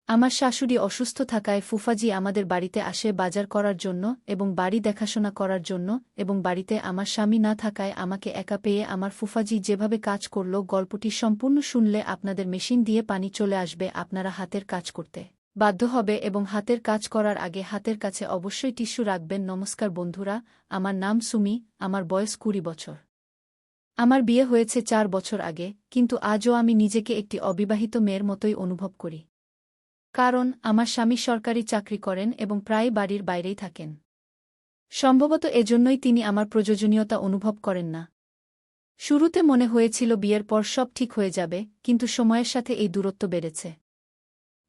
আমার শাশুড়ি অসুস্থ থাকায় ফুফাজি আমাদের বাড়িতে আসে বাজার করার জন্য এবং বাড়ি দেখাশোনা করার জন্য এবং বাড়িতে আমার স্বামী না থাকায় আমাকে একা পেয়ে আমার ফুফাজি যেভাবে কাজ করল গল্পটি সম্পূর্ণ শুনলে আপনাদের মেশিন দিয়ে পানি চলে আসবে, আপনারা হাতের কাজ করতে বাধ্য হবে এবং হাতের কাজ করার আগে হাতের কাছে অবশ্যই টিস্যু রাখবেন। নমস্কার বন্ধুরা, আমার নাম সুমি, আমার বয়স 20 বছর। আমার বিয়ে হয়েছে 4 বছর আগে, কিন্তু আজও আমি নিজেকে একটি অবিবাহিত মেয়ের মতোই অনুভব করি। কারণ আমার স্বামী সরকারি চাকরি করেন এবং প্রায় বাড়ির বাইরেই থাকেন। সম্ভবত এজন্যই তিনি আমার প্রয়োজনীয়তা অনুভব করেন না। শুরুতে মনে হয়েছিল বিয়ের পর সব ঠিক হয়ে যাবে, কিন্তু সময়ের সাথে এই দূরত্ব বেড়েছে।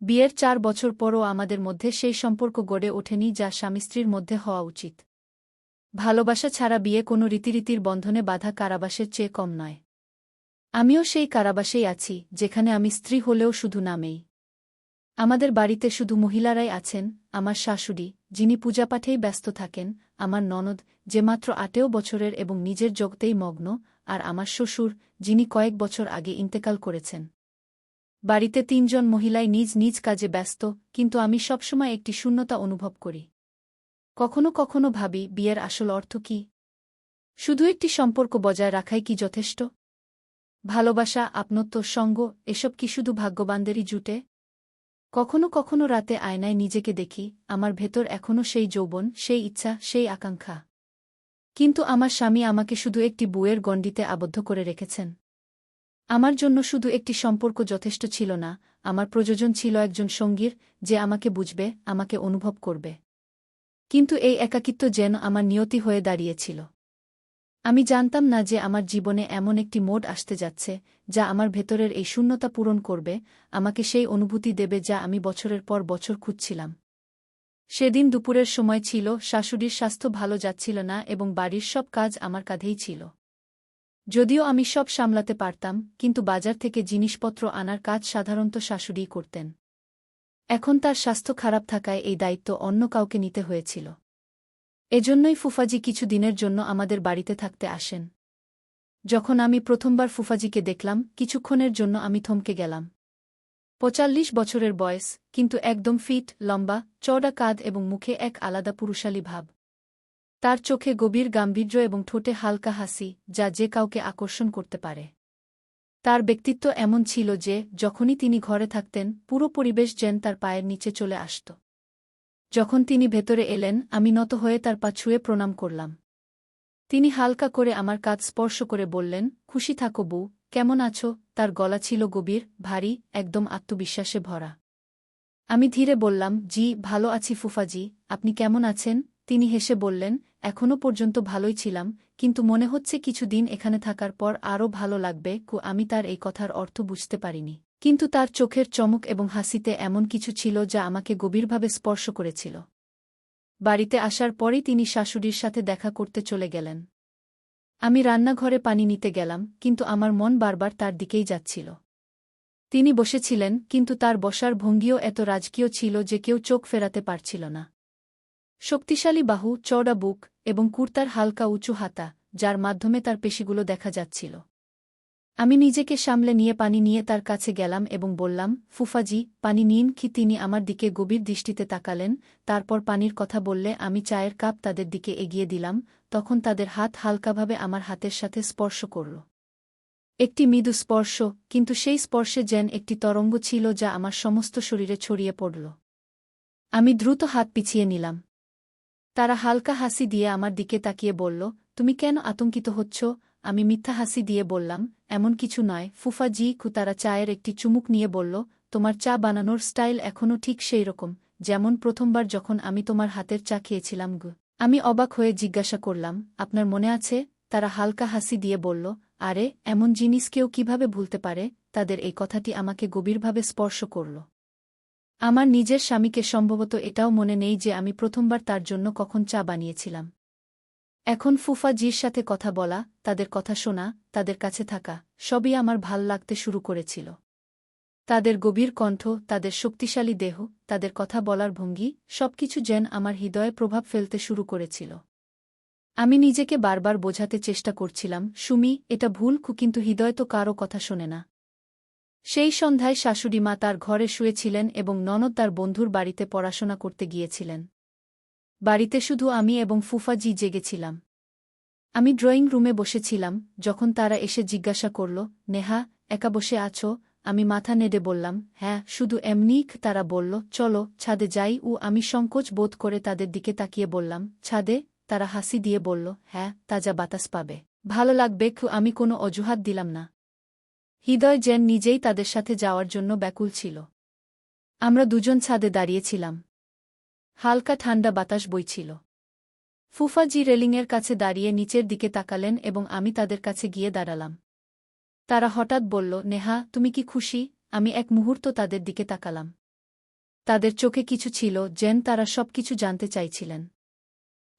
বিয়ের 4 বছর পরও আমাদের মধ্যে সেই সম্পর্ক গড়ে ওঠেনি যা স্বামী-স্ত্রীর মধ্যে হওয়া উচিত। ভালোবাসা ছাড়া বিয়ে কোনো রীতিরীতির বন্ধনে বাঁধা কারাবাসের চেয়ে কম নয়। আমিও সেই কারাবাসেই আছি, যেখানে আমি স্ত্রী হলেও শুধু নামেই। আমাদের বাড়িতে শুধু মহিলারাই আছেন, আমার শাশুড়ি, যিনি পূজাপাঠেই ব্যস্ত থাকেন, আমার ননদ, যে মাত্র 8 বছরের এবং নিজের জগতেই মগ্ন, আর আমার শ্বশুর, যিনি কয়েক বছর আগে ইন্তেকাল করেছেন। বাড়িতে 3 জন মহিলাই নিজ নিজ কাজে ব্যস্ত, কিন্তু আমি সবসময় একটি শূন্যতা অনুভব করি। কখনো কখনো ভাবি, বিয়ের আসল অর্থ কি? শুধু একটি সম্পর্ক বজায় রাখাই কি যথেষ্ট? ভালোবাসা, আপনত্ব, সঙ্গ, এসব কি শুধু ভাগ্যবানদেরই জুটে? কখনো কখনো রাতে আয়নায় নিজেকে দেখি, আমার ভেতর এখনও সেই যৌবন, সেই ইচ্ছা, সেই আকাঙ্ক্ষা। কিন্তু আমার স্বামী আমাকে শুধু একটি বউয়ের গণ্ডিতে আবদ্ধ করে রেখেছেন। আমার জন্য শুধু একটি সম্পর্ক যথেষ্ট ছিল না, আমার প্রয়োজন ছিল একজন সঙ্গীর, যে আমাকে বুঝবে, আমাকে অনুভব করবে। কিন্তু এই একাকিত্ব যেন আমার নিয়তি হয়ে দাঁড়িয়েছিল। আমি জানতাম না যে আমার জীবনে এমন একটি মোড় আসতে যাচ্ছে, যা আমার ভেতরের এই শূন্যতা পূরণ করবে, আমাকে সেই অনুভূতি দেবে যা আমি বছরের পর বছর খুঁজছিলাম। সেদিন দুপুরের সময় ছিল, শাশুড়ির স্বাস্থ্য ভালো যাচ্ছিল না এবং বাড়ির সব কাজ আমার কাঁধেই ছিল। যদিও আমি সব সামলাতে পারতাম, কিন্তু বাজার থেকে জিনিসপত্র আনার কাজ সাধারণত শাশুড়িই করতেন। এখন তার স্বাস্থ্য খারাপ থাকায় এই দায়িত্ব অন্য কাউকে নিতে হয়েছিল। এজন্যই ফুফাজি কিছু দিনের জন্য আমাদের বাড়িতে থাকতে আসেন। যখন আমি প্রথমবার ফুফাজিকে দেখলাম, কিছুক্ষণের জন্য আমি থমকে গেলাম। 45 বছরের বয়স, কিন্তু একদম ফিট, লম্বা, চওড়া কাঁধ এবং মুখে এক আলাদা পুরুষালী ভাব। তার চোখে গভীর গাম্ভীর্য এবং ঠোঁটে হালকা হাসি, যা যে কাউকে আকর্ষণ করতে পারে। তার ব্যক্তিত্ব এমন ছিল যে, যখনই তিনি ঘরে থাকতেন, পুরো পরিবেশ যেন তার পায়ের নিচে চলে আসত। যখন তিনি ভেতরে এলেন, আমি নত হয়ে তার পা ছুঁয়ে প্রণাম করলাম। তিনি হালকা করে আমার কাঁধ স্পর্শ করে বললেন, খুশি থাকো বউ, কেমন আছো? তার গলা ছিল গভীর, ভারী, একদম আত্মবিশ্বাসে ভরা। আমি ধীরে বললাম, জি, ভালো আছি ফুফাজি, আপনি কেমন আছেন? তিনি হেসে বললেন, এখনও পর্যন্ত ভালোই ছিলাম, কিন্তু মনে হচ্ছে কিছু দিন এখানে থাকার পর আরও ভালো লাগবে। আমি তার এই কথার অর্থ বুঝতে পারিনি, কিন্তু তার চোখের চমক এবং হাসিতে এমন কিছু ছিল যা আমাকে গভীরভাবে স্পর্শ করেছিল। বাড়িতে আসার পরই তিনি শাশুড়ির সাথে দেখা করতে চলে গেলেন। আমি রান্নাঘরে পানি নিতে গেলাম, কিন্তু আমার মন বারবার তার দিকেই যাচ্ছিল। তিনি বসেছিলেন, কিন্তু তার বসার ভঙ্গিও এত রাজকীয় ছিল যে কেউ চোখ ফেরাতে পারছিল না। শক্তিশালী বাহু, চওড়া বুক এবং কুর্তার হালকা উঁচু হাতা, যার মাধ্যমে তার পেশিগুলো দেখা যাচ্ছিল। আমি নিজেকে সামলে নিয়ে পানি নিয়ে তার কাছে গেলাম এবং বললাম, ফুফাজি, পানি নিন। তিনি আমার দিকে গভীর দৃষ্টিতে তাকালেন, তারপর পানির কথা বললে আমি চায়ের কাপ তাদের দিকে এগিয়ে দিলাম, তখন তাদের হাত হালকাভাবে আমার হাতের সাথে স্পর্শ করল। একটি মৃদু স্পর্শ, কিন্তু সেই স্পর্শে যেন একটি তরঙ্গ ছিল যা আমার সমস্ত শরীরে ছড়িয়ে পড়ল। আমি দ্রুত হাত পিছিয়ে নিলাম। তারা হালকা হাসি দিয়ে আমার দিকে তাকিয়ে বলল, তুমি কেন আতঙ্কিত হচ্ছ? আমি মিথ্যা হাসি দিয়ে বললাম, এমন কিছু নয় ফুফাজি। তারা চায়ের একটি চুমুক নিয়ে বলল, তোমার চা বানানোর স্টাইল এখনও ঠিক সেই রকম, যেমন প্রথমবার যখন আমি তোমার হাতের চা খেয়েছিলাম। আমি অবাক হয়ে জিজ্ঞাসা করলাম, আপনার মনে আছে? তারা হালকা হাসি দিয়ে বলল, আরে, এমন জিনিস কেউ কিভাবে ভুলতে পারে? তাদের এই কথাটি আমাকে গভীরভাবে স্পর্শ করল। আমার নিজের স্বামীকে সম্ভবত এটাও মনে নেই যে আমি প্রথমবার তার জন্য কখন চা বানিয়েছিলাম। এখন ফুফাজির সাথে কথা বলা, তাদের কথা শোনা, তাদের কাছে থাকা, সবই আমার ভাল লাগতে শুরু করেছিল। তাদের গভীর কণ্ঠ, তাদের শক্তিশালী দেহ, তাদের কথা বলার ভঙ্গি, সবকিছু যেন আমার হৃদয়ে প্রভাব ফেলতে শুরু করেছিল। আমি নিজেকে বারবার বোঝাতে চেষ্টা করছিলাম, সুমি, এটা ভুল, কিন্তু হৃদয় তো কারও কথা শোনে না। সেই সন্ধ্যায় শাশুড়িমা তার ঘরে শুয়েছিলেন এবং ননদ তার বন্ধুর বাড়িতে পড়াশোনা করতে গিয়েছিলেন। বাড়িতে শুধু আমি এবং ফুফাজি জেগেছিলাম। আমি ড্রয়িং রুমে বসেছিলাম যখন তারা এসে জিজ্ঞাসা করল, নেহা, একা বসে আছো? আমি মাথা নেড়ে বললাম, হ্যাঁ, শুধু এমনিই। তারা বলল, চলো ছাদে যাই। আমি সংকোচ বোধ করে তাদের দিকে তাকিয়ে বললাম, ছাদে? তারা হাসি দিয়ে বলল, হ্যাঁ, তাজা বাতাস পাবে, ভালো লাগবে। আমি কোনো অজুহাত দিলাম না। হৃদয় যেন নিজেই তাদের সাথে যাওয়ার জন্য ব্যাকুল ছিল। আমরা দুজন ছাদে দাঁড়িয়েছিলাম। হালকা ঠান্ডা বাতাস বইছিল। ফুফাজি রেলিংয়ের কাছে দাঁড়িয়ে নিচের দিকে তাকালেন এবং আমি তাদের কাছে গিয়ে দাঁড়ালাম। তারা হঠাৎ বলল, নেহা, তুমি কি খুশি? আমি এক মুহূর্ত তাদের দিকে তাকালাম। তাদের চোখে কিছু ছিল, যেন তারা সবকিছু জানতে চাইছিলেন।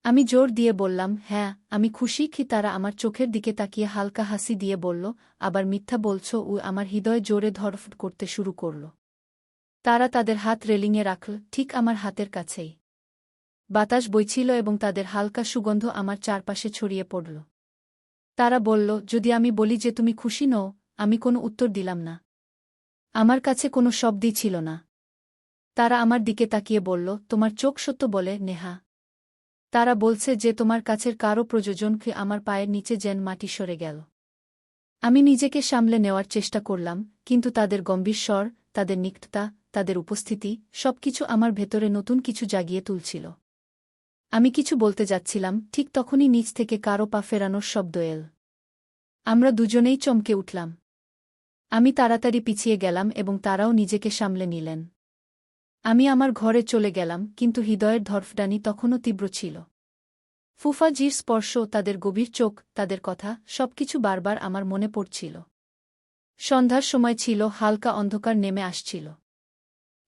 আমি জোর দিয়ে বললাম, হ্যাঁ, আমি খুশি। তারা আমার চোখের দিকে তাকিয়ে হালকা হাসি দিয়ে বলল, আবার মিথ্যা বলছ? আমার হৃদয় জোরে ধড়ফড় করতে শুরু করল। তারা তাদের হাত রেলিংয়ে রাখল, ঠিক আমার হাতের কাছেই। বাতাস বইছিল এবং তাদের হালকা সুগন্ধ আমার চারপাশে ছড়িয়ে পড়ল। তারা বলল, যদি আমি বলি যে তুমি খুশি নও? আমি কোনো উত্তর দিলাম না। আমার কাছে কোনো শব্দই ছিল না। তারা আমার দিকে তাকিয়ে বলল, তোমার চোখ সত্য বলে, নেহা। তারা বলছে যে তোমার কাছের কারও প্রযোজনকে আমার পায়ের নিচে যেন মাটি সরে গেল। আমি নিজেকে সামলে নেওয়ার চেষ্টা করলাম, কিন্তু তাদের গম্ভীর স্বর, তাদের নিকটতা, তাদের উপস্থিতি, সবকিছু আমার ভেতরে নতুন কিছু জাগিয়ে তুলছিল। আমি কিছু বলতে যাচ্ছিলাম, ঠিক তখনই নিচ থেকে কারও পা ফেরানোর শব্দ এল। আমরা দুজনেই চমকে উঠলাম। আমি তাড়াতাড়ি পিছিয়ে গেলাম এবং তারাও নিজেকে সামলে নিলেন। আমি আমার ঘরে চলে গেলাম, কিন্তু হৃদয়ের ধড়ফড়ানি তখনও তীব্র ছিল। ফুফাজির স্পর্শ, তাদের গভীর চোখ, তাদের কথা, সবকিছু বারবার আমার মনে পড়ছিল। সন্ধ্যার সময় ছিল, হালকা অন্ধকার নেমে আসছিল।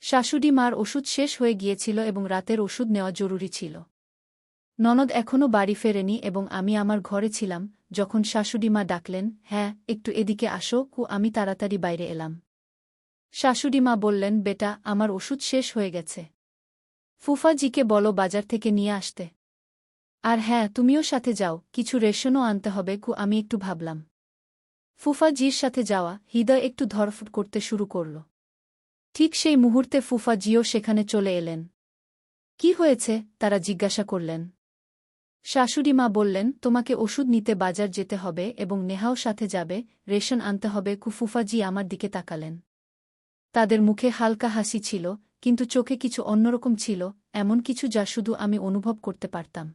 শাশুড়ি মার ওষুধ শেষ হয়ে গিয়েছিল এবং রাতের ওষুধ নেওয়া জরুরি ছিল। ননদ এখনও বাড়ি ফেরেনি এবং আমি আমার ঘরে ছিলাম যখন শাশুড়িমা ডাকলেন, হ্যাঁ, একটু এদিকে আসো। আমি তাড়াতাড়ি বাইরে এলাম। শাশুড়িমা বললেন, বেটা, আমার ওষুধ শেষ হয়ে গেছে। ফুফাজিকে বলো বাজার থেকে নিয়ে আসতে। আর হ্যাঁ, তুমিও সাথে যাও, কিছু রেশনও আনতে হবে। আমি একটু ভাবলাম। ফুফাজির সাথে যাওয়া, হৃদয় একটু ধড়ফড় করতে শুরু করল। ঠিক সেই মুহূর্তে ফুফাজিও সেখানে চলে এলেন। কি হয়েছে? তারা জিজ্ঞাসা করলেন। শাশুড়িমা বললেন, তোমাকে ওষুধ নিতে বাজার যেতে হবে এবং নেহাও সাথে যাবে, রেশন আনতে হবে। ফুফাজি আমার দিকে তাকালেন। তাদের মুখে হালকা হাসি ছিল, কিন্তু চোখে কিছু অন্যরকম ছিল, এমন কিছু যা শুধু আমি অনুভব করতে পারতাম।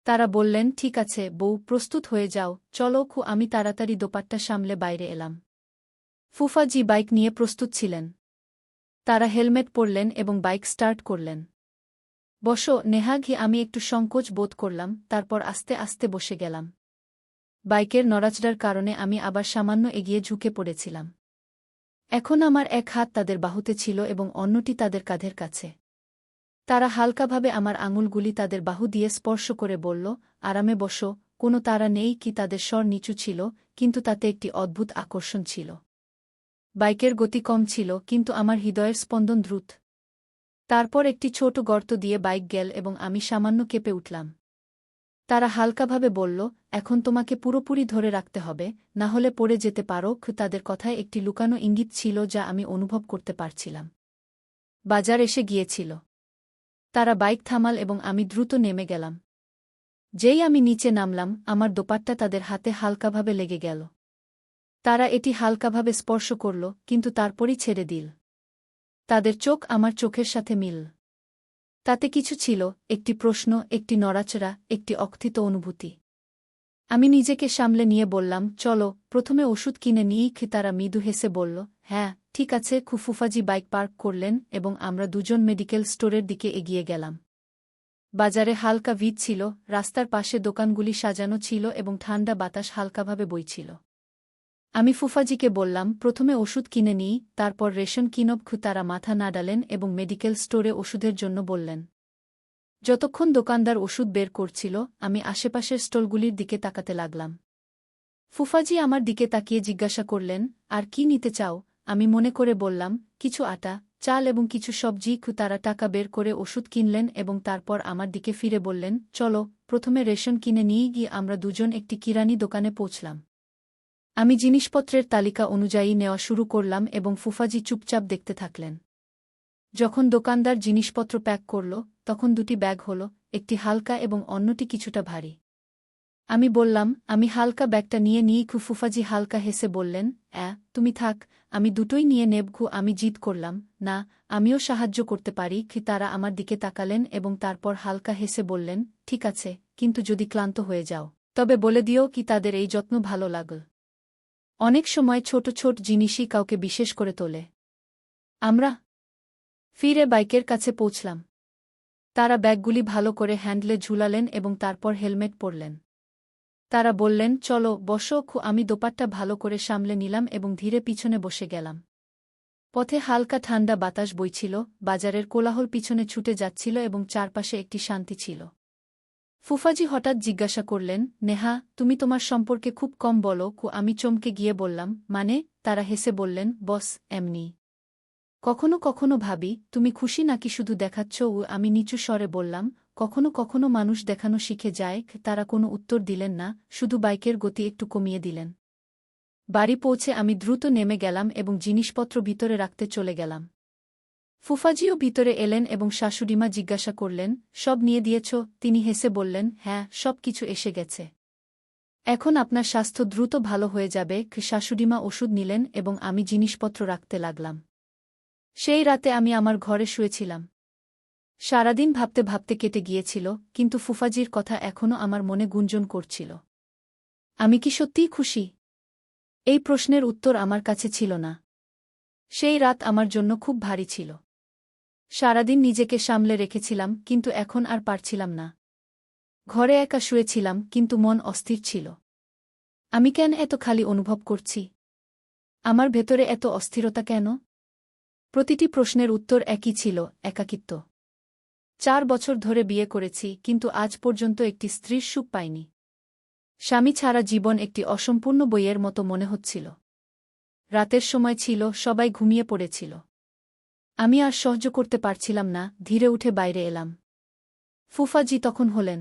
তারা বললেন, ঠিক আছে বউ, প্রস্তুত হয়ে যাও, চলো। আমি তাড়াতাড়ি দোপাট্টা সামলে বাইরে এলাম। ফুফাজি বাইক নিয়ে প্রস্তুত ছিলেন। তারা হেলমেট পরলেন এবং বাইক স্টার্ট করলেন। বসো, নেহা। আমি একটু সংকোচ বোধ করলাম, তারপর আস্তে আস্তে বসে গেলাম। বাইকের নড়াচড়ার কারণে আমি আবার সামান্য এগিয়ে ঝুঁকে পড়েছিলাম। এখন আমার এক হাত তাদের বাহুতে ছিল এবং অন্যটি তাদের কাঁধের কাছে। তারা হালকাভাবে আমার আঙুলগুলি তাদের বাহু দিয়ে স্পর্শ করে বলল, আরামে বসো। কোনো তাড়া নেই। তাদের স্বর নিচু ছিল, কিন্তু তাতে একটি অদ্ভুত আকর্ষণ ছিল। বাইকের গতি কম ছিল, কিন্তু আমার হৃদয়ের স্পন্দন দ্রুত। তারপর একটি ছোট গর্ত দিয়ে বাইক গেল এবং আমি সামান্য কেঁপে উঠলাম। তারা হালকাভাবে বলল, এখন তোমাকে পুরোপুরি ধরে রাখতে হবে, না হলে পড়ে যেতে পারো। তাদের কথায় একটি লুকানো ইঙ্গিত ছিল যা আমি অনুভব করতে পারছিলাম। বাজার এসে গিয়েছিল। তারা বাইক থামাল এবং আমি দ্রুত নেমে গেলাম। যেই আমি নিচে নামলাম, আমার দোপাট্টা তাদের হাতে হালকাভাবে লেগে গেল। তারা এটি হালকাভাবে স্পর্শ করল, কিন্তু তারপরই ছেড়ে দিল। তাদের চোখ আমার চোখের সাথে মিল। তাতে কিছু ছিল, একটি প্রশ্ন, একটি নড়াচড়া, একটি অকথিত অনুভূতি। আমি নিজেকে সামলে নিয়ে বললাম, চলো, প্রথমে ওষুধ কিনে নিই। তারা মৃদু হেসে বলল, হ্যাঁ, ঠিক আছে। ফুফাজি বাইক পার্ক করলেন এবং আমরা দুজন মেডিকেল স্টোরের দিকে এগিয়ে গেলাম। বাজারে হালকা ভিড় ছিল, রাস্তার পাশে দোকানগুলি সাজানো ছিল এবং ঠান্ডা বাতাস হালকাভাবে বইছিল। আমি ফুফাজিকে বললাম, প্রথমে ওষুধ কিনে নিই, তারপর রেশন কিনব। তারা মাথা নাড়ালেন এবং মেডিকেল স্টোরে ওষুধের জন্য বললেন। যতক্ষণ দোকানদার ওষুধ বের করছিল, আমি আশেপাশের স্টলগুলির দিকে তাকাতে লাগলাম। ফুফাজি আমার দিকে তাকিয়ে জিজ্ঞাসা করলেন, আর কি নিতে চাও? আমি মনে করে বললাম, কিছু আটা, চাল এবং কিছু সবজি। তারা টাকা বের করে ওষুধ কিনলেন এবং তারপর আমার দিকে ফিরে বললেন, চলো, প্রথমে রেশন কিনে নিয়ে গিয়ে আমরা দুজন একটি কিরানি দোকানে পৌঁছলাম। আমি জিনিসপত্রের তালিকা অনুযায়ী নেওয়া শুরু করলাম এবং ফুফাজি চুপচাপ দেখতে থাকলেন। যখন দোকানদার জিনিসপত্র প্যাক করল, তখন দুটি ব্যাগ হল, একটি হালকা এবং অন্যটি কিছুটা ভারী। আমি বললাম, আমি হালকা ব্যাগটা নিয়ে নিই। ফুফাজি হালকা হেসে বললেন, তুমি থাক, আমি দুটোই নিয়ে নেব। আমি জিদ করলাম, না, আমিও সাহায্য করতে পারি। তারা আমার দিকে তাকালেন এবং তারপর হালকা হেসে বললেন, ঠিক আছে, কিন্তু যদি ক্লান্ত হয়ে যাও, তবে বলে দিও তাদের এই যত্ন ভালো লাগল। অনেক সময় ছোট ছোট জিনিসই কাউকে বিশেষ করে তোলে। আমরা ফিরে বাইকের কাছে পৌঁছলাম। তারা ব্যাগগুলি ভালো করে হ্যান্ডলে ঝুলালেন এবং তারপর হেলমেট পরলেন। তারা বললেন, চলো বসো। আমি দোপাট্টা ভালো করে সামলে নিলাম এবং ধীরে পিছনে বসে গেলাম। পথে হালকা ঠান্ডা বাতাস বইছিল, বাজারের কোলাহল পিছনে ছুটে যাচ্ছিল এবং চারপাশে একটি শান্তি ছিল। ফুফাজি হঠাৎ জিজ্ঞাসা করলেন, নেহা, তুমি তোমার সম্পর্কে খুব কম বলো। আমি চমকে গিয়ে বললাম, মানে? তারা হেসে বললেন, বস, এমনি। কখনো কখনো ভাবি, তুমি খুশি নাকি শুধু দেখাচ্ছ। আমি নিচু স্বরে বললাম, কখনো কখনো মানুষ দেখানো শিখে যায়। তারা কোনো উত্তর দিলেন না, শুধু বাইকের গতি একটু কমিয়ে দিলেন। বাড়ি পৌঁছে আমি দ্রুত নেমে গেলাম এবং জিনিসপত্র ভিতরে রাখতে চলে গেলাম। ফুফাজিও ভিতরে এলেন এবং শাশুড়িমা জিজ্ঞাসা করলেন, সব নিয়ে দিয়েছ? তিনি হেসে বললেন, হ্যাঁ, সব কিছু এসে গেছে। এখন আপনার স্বাস্থ্য দ্রুত ভালো হয়ে যাবে। শাশুড়িমা ওষুধ নিলেন এবং আমি জিনিসপত্র রাখতে লাগলাম। সেই রাতে আমি আমার ঘরে শুয়েছিলাম। সারাদিন ভাবতে ভাবতে কেটে গিয়েছিল, কিন্তু ফুফাজির কথা এখনও আমার মনে গুঞ্জন করছিল। আমি কি সত্যিই খুশি? এই প্রশ্নের উত্তর আমার কাছে ছিল না। সেই রাত আমার জন্য খুব ভারী ছিল। সারাদিন নিজেকে সামলে রেখেছিলাম, কিন্তু এখন আর পারছিলাম না। ঘরে একা শুয়েছিলাম, কিন্তু মন অস্থির ছিল। আমি কেন এত খালি অনুভব করছি? আমার ভেতরে এত অস্থিরতা কেন? প্রতিটি প্রশ্নের উত্তর একই ছিল, একাকিত্ব। 4 বছর ধরে বিয়ে করেছি, কিন্তু আজ পর্যন্ত একটি স্ত্রীর সুখ পাইনি। স্বামী ছাড়া জীবন একটি অসম্পূর্ণ বইয়ের মতো মনে হচ্ছিল। রাতের সময় ছিল, সবাই ঘুমিয়ে পড়েছিল। আমি আর সহ্য করতে পারছিলাম না, ধীরে উঠে বাইরে এলাম। ফুফাজি তখন হলেন।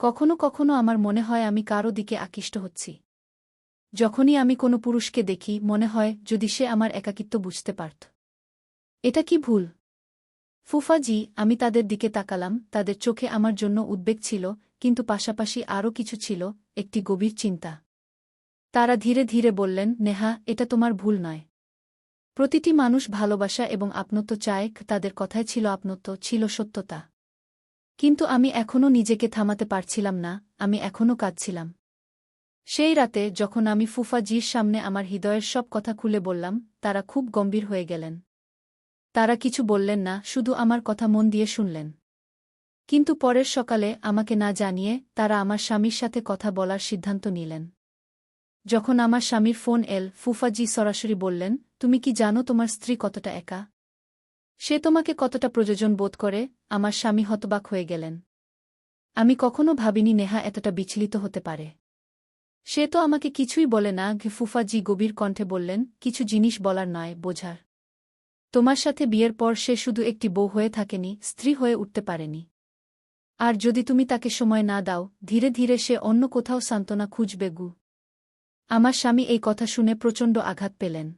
কখনো কখনো আমার মনে হয় আমি কারো দিকে আকৃষ্ট হচ্ছি। যখনই আমি কোনো পুরুষকে দেখি, মনে হয় যদি সে আমার একাকিত্ব বুঝতে পারত। এটা কি ভুল? ফুফাজি, আমি তাদের দিকে তাকালাম। তাদের চোখে আমার জন্য উদ্বেগ ছিল, কিন্তু পাশাপাশি আরও কিছু ছিল, একটি গভীর চিন্তা। তারা ধীরে ধীরে বললেন, নেহা, এটা তোমার ভুল নয়। প্রতিটি মানুষ ভালোবাসা এবং আপনত্ব চায়। তাদের কথায় ছিল আপনত্ব, ছিল সত্যতা। কিন্তু আমি এখনও নিজেকে থামাতে পারছিলাম না, আমি এখনও কাঁদছিলাম। সেই রাতে যখন আমি ফুফাজির সামনে আমার হৃদয়ের সব কথা খুলে বললাম, তারা খুব গম্ভীর হয়ে গেলেন। তারা কিছু বললেন না, শুধু আমার কথা মন দিয়ে শুনলেন। কিন্তু পরের সকালে, আমাকে না জানিয়ে, তারা আমার স্বামীর সাথে কথা বলার সিদ্ধান্ত নিলেন। যখন আমার স্বামীর ফোন এল, ফুফাজি সরাসরি বললেন, তুমি কি জানো তোমার স্ত্রী কতটা একা? সে তোমাকে কতটা প্রয়োজন বোধ করে? আমার স্বামী হতবাক হয়ে গেলেন। আমি কখনো ভাবিনি নেহা এতটা বিচলিত হতে পারে। সে তো আমাকে কিছুই বলে না। ফুফাজি গভীর কণ্ঠে বললেন, কিছু জিনিস বলার নয়, বোঝার। তোমার সাথে বিয়ের পর সে শুধু একটি বউ হয়ে থাকেনি, স্ত্রী হয়ে উঠতে পারেনি। আর যদি তুমি তাকে সময় না দাও, ধীরে ধীরে সে অন্য কোথাও সান্ত্বনা খুঁজবে। আমার স্বামী এই কথা শুনে প্রচণ্ড আঘাত পেলেন।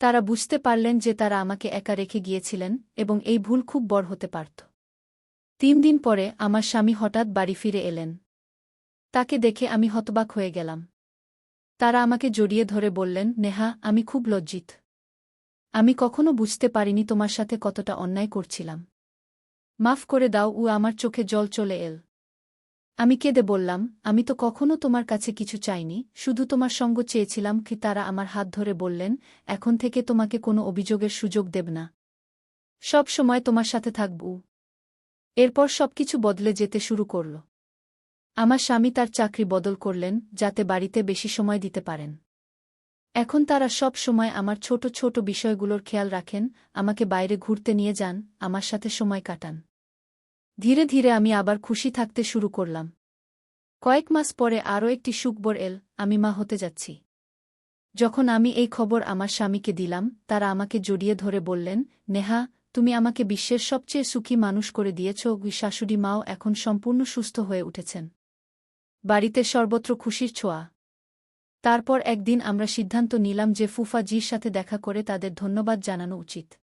তারা বুঝতে পারলেন যে তারা আমাকে একা রেখে গিয়েছিলেন এবং এই ভুল খুব বড় হতে পারত। 3 দিন পরে আমার স্বামী হঠাৎ বাড়ি ফিরে এলেন। তাকে দেখে আমি হতবাক হয়ে গেলাম। তারা আমাকে জড়িয়ে ধরে বললেন, নেহা, আমি খুব লজ্জিত। আমি কখনো বুঝতে পারিনি তোমার সাথে কতটা অন্যায় করছিলাম। মাফ করে দাও। আমার চোখে জল চলে এল। আমি কেঁদে বললাম, আমি তো কখনো তোমার কাছে কিছু চাইনি, শুধু তোমার সঙ্গ চেয়েছিলাম। তারা আমার হাত ধরে বললেন, এখন থেকে তোমাকে কোনো অভিযোগের সুযোগ দেব না। সব সময় তোমার সাথে থাকব। এরপর সবকিছু বদলে যেতে শুরু করল। আমার স্বামী তার চাকরি বদল করলেন, যাতে বাড়িতে বেশি সময় দিতে পারেন। এখন তারা সব সময় আমার ছোট ছোট বিষয়গুলোর খেয়াল রাখেন, আমাকে বাইরে ঘুরতে নিয়ে যান, আমার সাথে সময় কাটান। ধীরে ধীরে আমি আবার খুশি থাকতে শুরু করলাম। কয়েক মাস পরে আরও একটি সুখবর এল, আমি মা হতে যাচ্ছি। যখন আমি এই খবর আমার স্বামীকে দিলাম, তারা আমাকে জড়িয়ে ধরে বললেন, নেহা, তুমি আমাকে বিশ্বের সবচেয়ে সুখী মানুষ করে দিয়েছ। শাশুড়ি মাও এখন সম্পূর্ণ সুস্থ হয়ে উঠেছেন। বাড়িতে সর্বত্র খুশির ছোঁয়া। তারপর একদিন আমরা সিদ্ধান্ত নিলাম যে ফুফাজির সাথে দেখা করে তাদের ধন্যবাদ জানানো উচিত।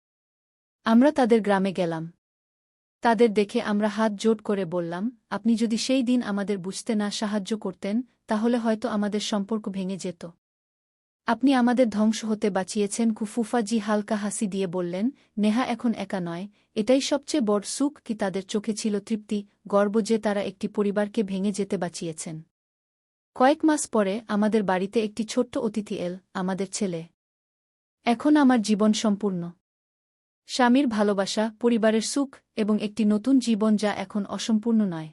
আমরা তাদের গ্রামে গেলাম। তাদের দেখে আমরা হাত জোড় করে বললাম, আপনি যদি সেই দিন আমাদের বুঝতে না সাহায্য করতেন, তাহলে হয়তো আমাদের সম্পর্ক ভেঙে যেত। আপনি আমাদের ধ্বংস হতে বাঁচিয়েছেন। ফুফাজি হালকা হাসি দিয়ে বললেন, নেহা এখন একা নয়, এটাই সবচেয়ে বড় সুখ। কি তাদের চোখে ছিল তৃপ্তি, গর্ব যে তারা একটি পরিবারকে ভেঙে যেতে বাঁচিয়েছেন। কয়েক মাস পরে আমাদের বাড়িতে একটি ছোট্ট অতিথি এল, আমাদের ছেলে। এখন আমার জীবন সম্পূর্ণ। স্বামীর ভালোবাসা, পরিবারের সুখ এবং একটি নতুন জীবন যা এখন অসম্পূর্ণ নয়।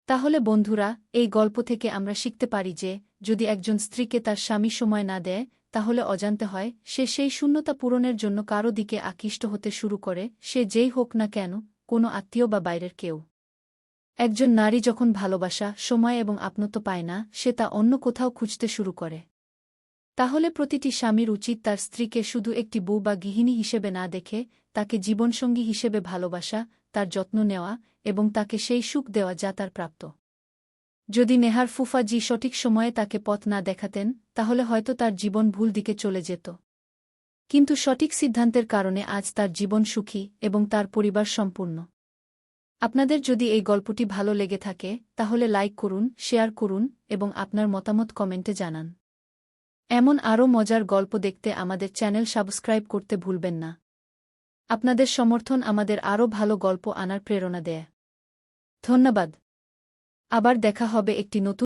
তাহলে বন্ধুরা, এই গল্প থেকে আমরা শিখতে পারি যে, যদি একজন স্ত্রীকে তার স্বামী সময় না দেয়, তাহলে অজান্তে হয় সে সেই শূন্যতা পূরণের জন্য কারো দিকে আকৃষ্ট হতে শুরু করে, সে যেই হোক না কেন, কোনো আত্মীয় বা বাইরের কেউ। একজন নারী যখন ভালোবাসা, সময় এবং আপনত্ব পায় না, সে তা অন্য কোথাও খুঁজতে শুরু করে। তাহলে প্রতিটি স্বামীর উচিত তার স্ত্রীকে শুধু একটি বউ বা গৃহিণী হিসেবে না দেখে, তাকে জীবনসঙ্গী হিসেবে ভালোবাসা, তার যত্ন নেওয়া এবং তাকে সেই সুখ দেওয়া যা তার প্রাপ্ত। যদি নেহার ফুফাজি সঠিক সময়ে তাকে পথ না দেখাতেন, তাহলে হয়তো তার জীবন ভুল দিকে চলে যেত। কিন্তু সঠিক সিদ্ধান্তের কারণে আজ তার জীবন সুখী এবং তার পরিবার সম্পূর্ণ। আপনাদের যদি এই গল্পটি ভালো লেগে থাকে, তাহলে লাইক করুন, শেয়ার করুন এবং আপনার মতামত কমেন্টে জানান। এমন আরও মজার গল্প দেখতে আমাদের চ্যানেল সাবস্ক্রাইব করতে ভুলবেন না। আপনাদের সমর্থন আমাদের আরও ভালো গল্প আনার প্রেরণা দেয়। ধন্যবাদ। আবার দেখা হবে একটি নতুন